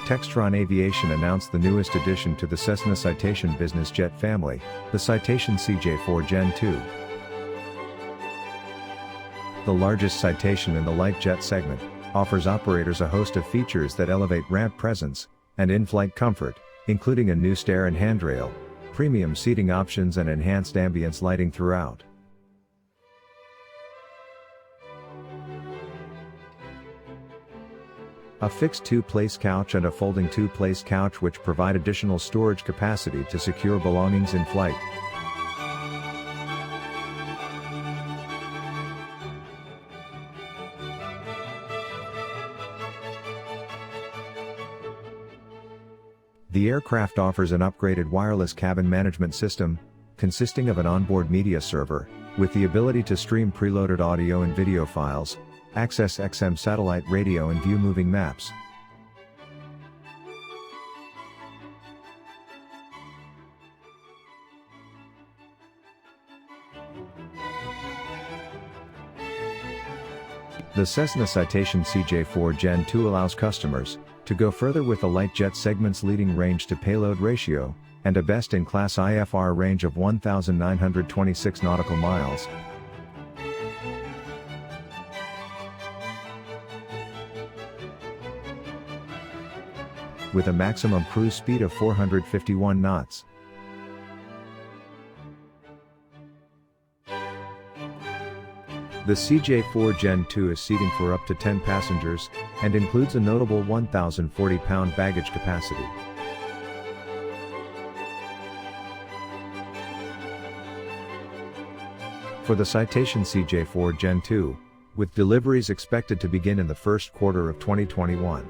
Textron Aviation announced the newest addition to the Cessna Citation business jet family, the Citation CJ4 Gen2. The largest Citation in the light jet segment, offers operators a host of features that elevate ramp presence and in-flight comfort, including a new stair and handrail, premium seating options and enhanced ambience lighting throughout. A fixed two-place couch and a folding two-place couch which provide additional storage capacity to secure belongings in flight. The aircraft offers an upgraded wireless cabin management system, consisting of an onboard media server, with the ability to stream preloaded audio and video files, access XM satellite radio and view moving maps. The Cessna Citation CJ4 Gen2 allows customers to go further with the light jet segment's leading range to payload ratio, and a best-in-class IFR range of 1,926 nautical miles. With a maximum cruise speed of 451 knots. The CJ4 Gen2 is seating for up to 10 passengers, and includes a notable 1,040-pound baggage capacity. For the Citation CJ4 Gen2, with deliveries expected to begin in the first quarter of 2021.